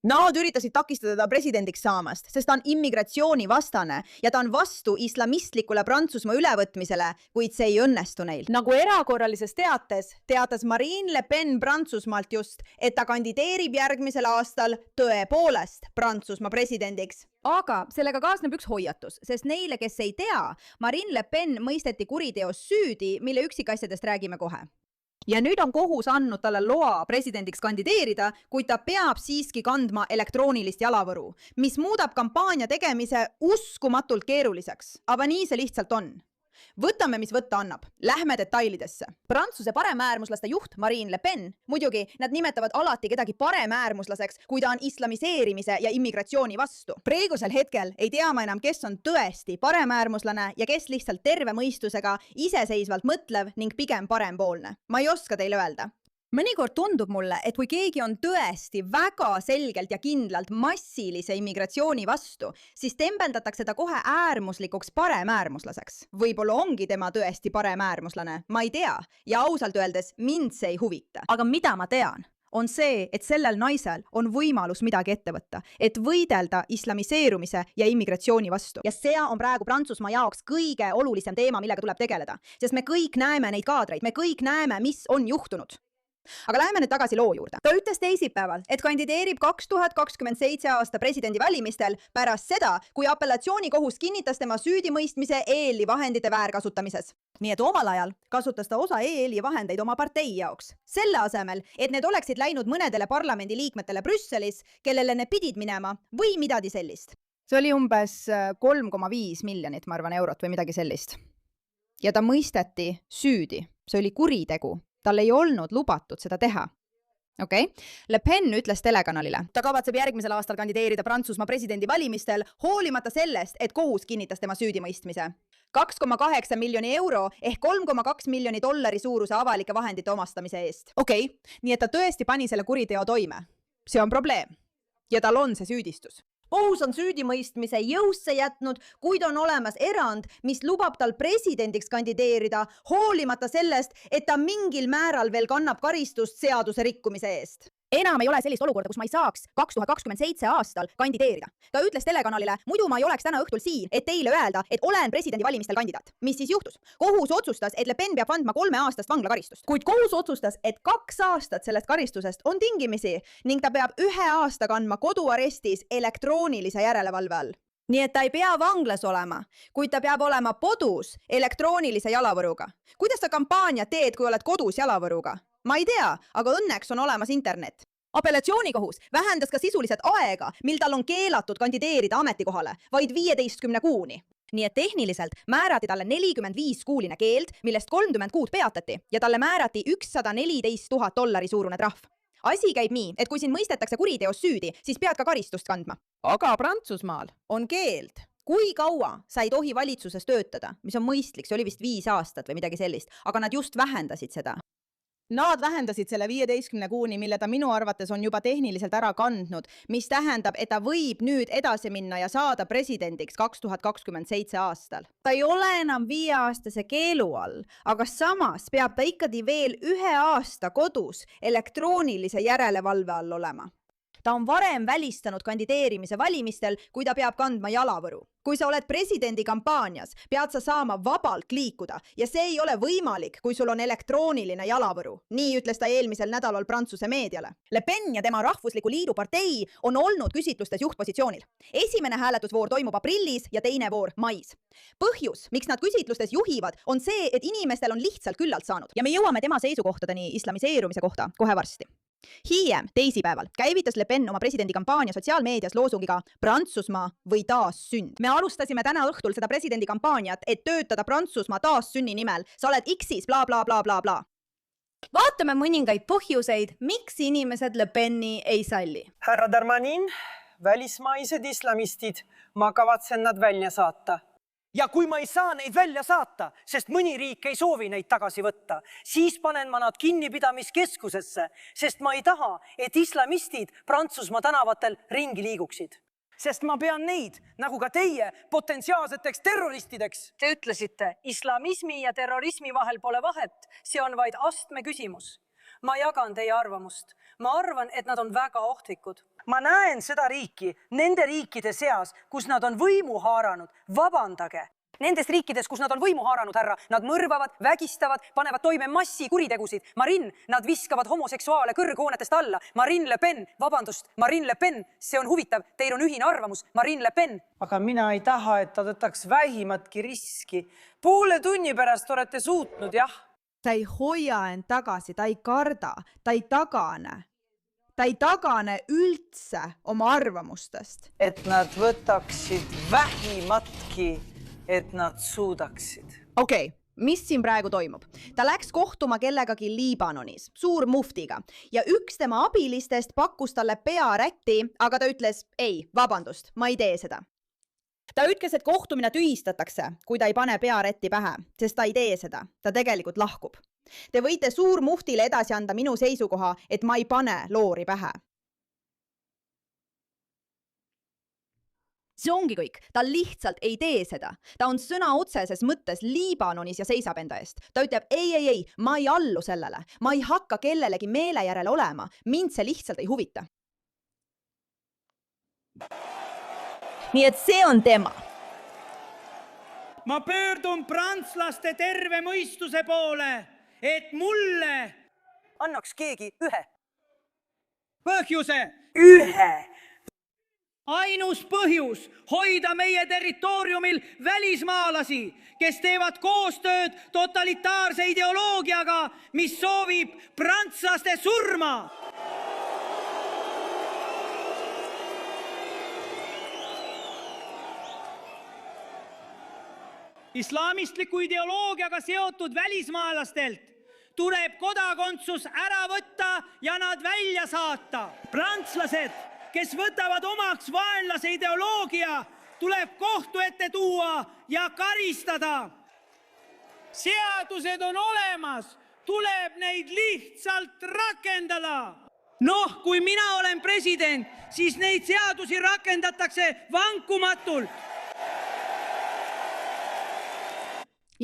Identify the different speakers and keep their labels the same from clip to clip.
Speaker 1: Nad üritasid takistada ta presidendiks saamast, sest ta on immigratsioonivastane ja ta on vastu islamistlikule Prantsusmaa ülevõtmisele, kuid see ei õnnestu neil. Nagu erakorralises teates teatas Marine Le Pen Prantsusmaalt just, et ta kandideerib järgmisel aastal tõepoolest Prantsusmaa presidendiks. Aga sellega kaasneb üks hoiatus, sest neile, kes ei tea, Marine Le Pen mõisteti kuriteos süüdi, mille üksikasjadest räägime kohe. Ja nüüd on kohus andnud talle loa presidendiks kandideerida, kuid ta peab siiski kandma elektroonilist jalavõru, mis muudab kampaania tegemise uskumatult keeruliseks. Aga nii see lihtsalt on. Võtame, mis võtta annab. Lähme detailidesse. Prantsuse paremäärmuslaste juht Marine Le Pen, muidugi nad nimetavad alati kedagi paremäärmuslaseks, kui ta on islamiseerimise ja immigratsiooni vastu. Praegusel hetkel ei tea ma enam, kes on tõesti paremäärmuslane ja kes lihtsalt terve mõistusega iseseisvalt mõtlev ning pigem parempoolne. Ma ei oska teile öelda. Mõnikord tundub mulle, et kui keegi on tõesti väga selgelt ja kindlalt massilise immigratsiooni vastu, siis tembeldatakse ta kohe äärmuslikuks paremäärmuslaseks. Võib-olla ongi tema tõesti paremäärmuslane, ma ei tea, ja ausalt öeldes mind see ei huvita. Aga mida ma tean, on see, et sellel naisel on võimalus midagi ette võtta, et võidelda islamiseerumise ja immigratsiooni vastu. Ja see on praegu Prantsusmaa jaoks kõige olulisem teema, millega tuleb tegeleda, sest me kõik näeme neid kaadreid, me kõik näeme, mis on juhtunud. Aga läheme nüüd tagasi loo juurde. Ta ütles teisipäeval, et kandideerib 2027 aasta presidendivalimistel pärast seda, kui apellatsioonikohus kinnitas tema süüdimõistmise EL-i vahendite väärkasutamises. Nii et omal ajal kasutas ta osa EL-i vahendeid oma partei jaoks. Selle asemel, et need oleksid läinud mõnedele parlamendi liikmetele Brüsselis, kellele ne pidid minema või midagi sellist. See oli umbes 3,5 miljonit, ma arvan, eurot või midagi sellist. Ja ta mõisteti süüdi. See oli kuritegu. Tal ei olnud lubatud seda teha. Okay? Le Pen ütles telekanalile. Ta kavatseb järgmisel aastal kandideerida Prantsusmaa presidendi valimistel, hoolimata sellest, et kohus kinnitas tema süüdimõistmise. 2,8 miljoni euro ehk 3,2 miljoni dollari suuruse avalike vahendite omastamise eest. Okei, nii et ta tõesti pani selle kuriteo toime. See on probleem. Ja tal on see süüdistus. Kohus on süüdimõistmise jõusse jätnud, kuid on olemas erand, mis lubab tal presidendiks kandideerida, hoolimata sellest, et ta mingil määral veel kannab karistust seaduse rikkumise eest. Enam ei ole sellist olukorda, kus ma ei saaks 2027 aastal kandideerida. Ta ütles telekanalile, muidu ma ei oleks täna õhtul siin, et teile öelda, et olen presidendivalimistel kandidaat. Mis siis juhtus? Kohus otsustas, et Le Pen peab andma 3 aastast vanglakaristust. Kuid kohus otsustas, et 2 aastat sellest karistusest on tingimisi ning ta peab 1 aasta kandma koduarestis elektroonilise järelevalve all. Nii et ta ei pea vanglas olema, kuid ta peab olema kodus elektroonilise jalavõruga. Kuidas sa kampaania teed, kui oled kodus jalavõruga? Ma ei tea, aga õnneks on olemas internet. Apellatsioonikohus vähendas ka sisuliselt aega, mil tal on keelatud kandideerida ametikohale, vaid 15 kuuni. Nii et tehniliselt määrati talle 45 kuuline keeld, millest 30 kuud peatati ja talle määrati $114 000 suurune trahv. Asi käib nii, et kui siin mõistetakse kuriteos süüdi, siis pead ka karistust kandma. Aga Prantsusmaal on keeld. Kui kaua sa ei tohi valitsuses töötada, mis on mõistlik, see oli vist 5 aastat või midagi sellist, aga nad just vähendasid seda. Nad vähendasid selle 15 kuuni, mille ta minu arvates on juba tehniliselt ära kandnud, mis tähendab, et ta võib nüüd edasi minna ja saada presidendiks 2027 aastal. Ta ei ole enam 5-aastase keelu all, aga samas peab ta ikkagi veel 1 aasta kodus elektroonilise järelevalve all olema. Ta on varem välistanud kandideerimise valimistel, kui ta peab kandma jalavõru. Kui sa oled presidendi kampaanias, pead sa saama vabalt liikuda ja see ei ole võimalik, kui sul on elektrooniline jalavõru. Nii ütles ta eelmisel nädalal Prantsuse meediale. Le Pen ja tema Rahvusliku Liidu partei on olnud küsitlustes juhtpositsioonil. Esimene hääletusvoor toimub aprillis ja teine voor mais. Põhjus, miks nad küsitlustes juhivad, on see, et inimestel on lihtsalt küllalt saanud. Ja me jõuame tema seisukohtadeni islamiseerumise kohta kohe varsti. Hiljem, teisipäeval, käivitas Le Pen oma presidendikampaania sotsiaalmeedias loosungiga Prantsusmaa või taassünd. Me alustasime täna õhtul seda presidendikampaaniat, et töötada Prantsusmaa taassünni nimel. Sa oled X-is, bla bla bla bla bla. Vaatame mõningaid põhjuseid, miks inimesed Le Peni ei salli.
Speaker 2: Härra Darmanin, välismaised islamistid, ma kavatsen nad välja saata.
Speaker 3: Ja kui ma ei saa neid välja saata, sest mõni riik ei soovi neid tagasi võtta, siis panen ma nad kinnipidamiskeskusesse, sest ma ei taha, et islamistid Prantsusmaa tänavatel ringi liiguksid. Sest ma pean neid, nagu ka teie, potentsiaalseteks terroristideks. Te ütlesite, islamismi ja terrorismi vahel pole vahet, see on vaid astme küsimus. Ma jagan teie arvamust. Ma arvan, et nad on väga ohtlikud. Ma näen seda riiki nende riikide seas, kus nad on võimu haaranud. Vabandage. Nendes riikides, kus nad on võimu haaranud, härra, nad mõrvavad, vägistavad, panevad toime massikuritegusid. Marine, nad viskavad homoseksuaale kõrghoonetest alla. Marine Le Pen, vabandust, Marine Le Pen, see on huvitav, teil on ühine arvamus, Marine Le Pen.
Speaker 2: Aga mina ei taha, et ta võtaks vähimatki riski. Poole tunni pärast olete suutnud, jah?
Speaker 1: Ta ei hoia end tagasi, ta ei karda, ta ei tagane. Ta ei tagane üldse oma arvamustest.
Speaker 2: Et nad võtaksid vähimatki, et nad suudaksid.
Speaker 1: Okei, mis siin praegu toimub? Ta läks kohtuma kellegagi Liibanonis, suur muftiga, ja üks tema abilistest pakkus talle pearätti, aga ta ütles, ei, vabandust, ma ei tee seda. Ta ütles, et kohtumine tühistatakse, kui ta ei pane pearätti pähe, sest ta ei tee seda, ta tegelikult lahkub. Te võite suur muftile edasi anda minu seisukoha, et ma ei pane loori pähe. See ongi kõik. Ta lihtsalt ei tee seda. Ta on sõna otseses mõttes Liibanonis ja seisab enda eest. Ta ütleb, ei, ma ei allu sellele. Ma ei hakka kellelegi meele järel olema. Mind see lihtsalt ei huvita. Nii et see on tema.
Speaker 4: Ma pöördun prantslaste terve mõistuse poole, et mulle
Speaker 3: Annaks keegi ühe.
Speaker 4: põhjuse.
Speaker 3: Ühe!
Speaker 4: Ainus põhjus hoida meie territooriumil välismaalasi, kes teevad koostööd totalitaarse ideoloogiaga, mis soovib prantslaste surma. Islamistliku ideoloogiaga seotud välismaalastelt tuleb kodakondsus ära võtta ja nad välja saata. Prantslased, kes võtavad omaks vaenlase ideoloogia, tuleb kohtu ette tuua ja karistada. Seadused on olemas, tuleb neid lihtsalt rakendada. Noh, kui mina olen president, siis neid seadusi rakendatakse vankumatult.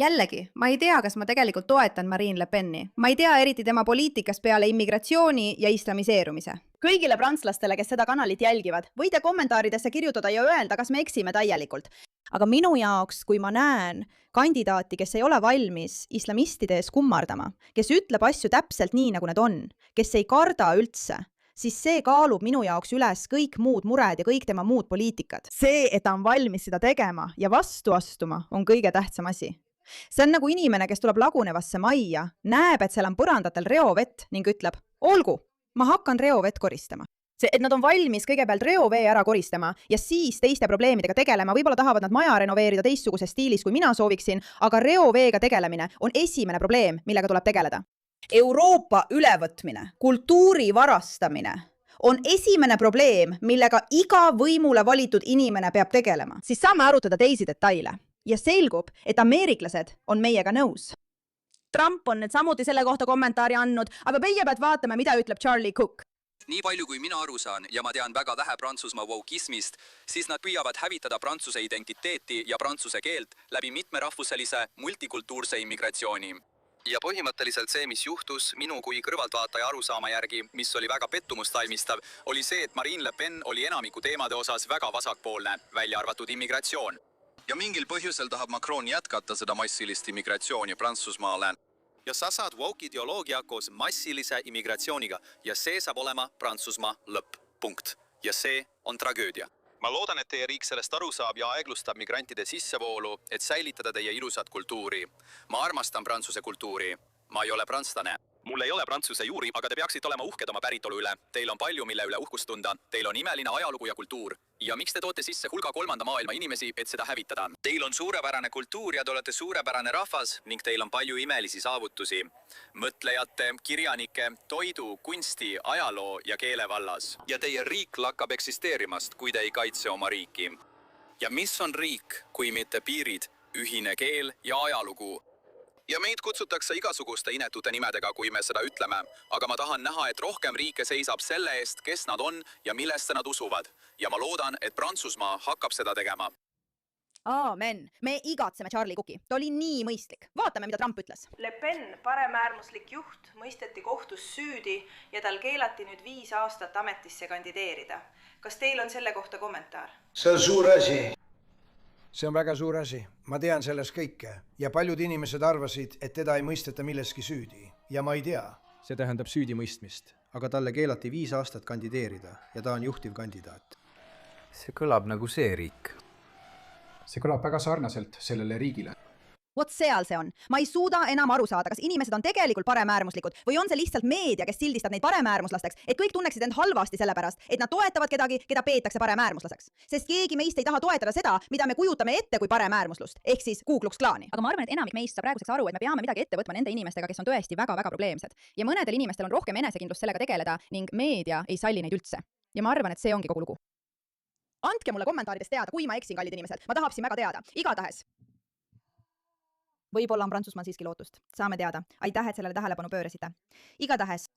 Speaker 1: Jällegi, ma ei tea, kas ma tegelikult toetan Marine Le Peni. Ma ei tea eriti tema poliitikas peale immigratsiooni ja islamiseerumise. Kõigile prantslastele, kes seda kanalit jälgivad, võite kommentaaridesse kirjutada ja öelda, kas me eksime täielikult. Aga minu jaoks, kui ma näen kandidaati, kes ei ole valmis islamistide ees kummardama, kes ütleb asju täpselt nii, nagu need on, kes ei karda üldse, siis see kaalub minu jaoks üles kõik muud mured ja kõik tema muud poliitikad. See, et ta on valmis seda tegema ja vastu astuma, on kõige tähtsam asi. See on nagu inimene, kes tuleb lagunevasse majja, näeb, et seal on põrandatel reovett ning ütleb, olgu, ma hakkan reovett koristama. See, et nad on valmis kõigepealt reovee ära koristama ja siis teiste probleemidega tegelema, võib-olla tahavad nad maja renoveerida teistsuguses stiilis, kui mina sooviksin, aga reoveega tegelemine on esimene probleem, millega tuleb tegeleda. Euroopa ülevõtmine, kultuuri varastamine on esimene probleem, millega iga võimule valitud inimene peab tegelema. Siis saame arutada teisi detaile. Ja selgub, et ameeriklased on meiega nõus. Trump on nüüd samuti selle kohta kommentaari andnud, aga meie pead vaatama, mida ütleb Charlie Cook.
Speaker 5: Nii palju kui mina aru saan ja ma tean väga vähe Prantsusmaa wokeismist, siis nad püüavad hävitada prantsuse identiteeti ja prantsuse keelt läbi mitmerahvuselise multikultuurse immigratsiooni. Ja põhimõtteliselt see, mis juhtus minu kui kõrvaltvaataja arusaama järgi, mis oli väga pettumust valmistav, oli see, et Marine Le Pen oli enamiku teemade osas väga vasakpoolne, välja arvatud immigratsioon. Ja mingil põhjusel tahab Macron jätkata seda massilist immigratsiooni Prantsusmaale. Ja sa saad woke ideoloogia koos massilise immigratsiooniga ja see saab olema Prantsusmaa lõpp. Punkt. Ja see on tragöödia. Ma loodan, et teie riik sellest aru saab ja aeglustab migrantide sissevoolu, et säilitada teie ilusat kultuuri. Ma armastan prantsuse kultuuri. Ma ei ole prantslane. Mul ei ole prantsuse juuri, aga te peaksite olema uhked oma päritolu üle. Teil on palju, mille üle uhkust tunda. Teil on imeline ajalugu ja kultuur. Ja miks te toote sisse hulga kolmanda maailma inimesi, et seda hävitada? Teil on suurepärane kultuur ja te olete suurepärane rahvas ning teil on palju imelisi saavutusi. Mõtlejate, kirjanike, toidu, kunsti, ajaloo ja keele vallas. Ja teie riik lakkab eksisteerimast, kui te ei kaitse oma riiki. Ja mis on riik, kui mitte piirid, ühine keel ja ajalugu? Ja meid kutsutakse igasuguste inetute nimedega, kui me seda ütleme, aga ma tahan näha, et rohkem riike seisab selle eest, kes nad on ja millesse nad usuvad. Ja ma loodan, et Prantsusmaa hakkab seda tegema.
Speaker 1: Aamen. Me igatseme Charlie Cooki. Ta oli nii mõistlik. Vaatame, mida Trump ütles.
Speaker 6: Le Pen, paremäärmuslik juht, mõisteti kohtus süüdi ja tal keelati nüüd 5 aastat ametisse kandideerida. Kas teil on selle kohta kommentaar?
Speaker 7: See on suur asi. See on väga suur asi. Ma tean sellest kõike ja paljud inimesed arvasid, et teda ei mõisteta milleski süüdi. Ja ma ei tea. See tähendab süüdimõistmist, aga talle keelati 5 aastat kandideerida ja ta on juhtiv kandidaat.
Speaker 8: See kõlab nagu see riik.
Speaker 9: See kõlab väga sarnaselt sellele riigile.
Speaker 1: Vot seal see on. Ma ei suuda enam aru saada, kas inimesed on tegelikult paremäärmuslikud või on see lihtsalt meedia, kes sildistab neid paremäärmuslasteks, et kõik tunneksid end halvasti sellepärast, et nad toetavad kedagi, keda peetakse paremäärmuslaseks. Sest keegi meist ei taha toetada seda, mida me kujutame ette kui paremäärmuslust, ehk siis Ku Klux Klani. Aga ma arvan, et enamik meist saab praeguseks aru, et me peame midagi ette võtma nende inimestega, kes on tõesti väga-väga probleemsed. Ja mõnedel inimestel on rohkem enesekindlust sellega tegeleda ning meedia ei salli neid üldse. Ja ma arvan, et see ongi kogu lugu. Andke mulle kommentaarides teada, kui ma eksin, kallid inimesed. Ma tahaksin väga teada. Igatahes. Võib-olla on Prantsusmaal siiski lootust. Saame teada. Aitäh, et sellele tähelepanu pöörasite. Igatahes.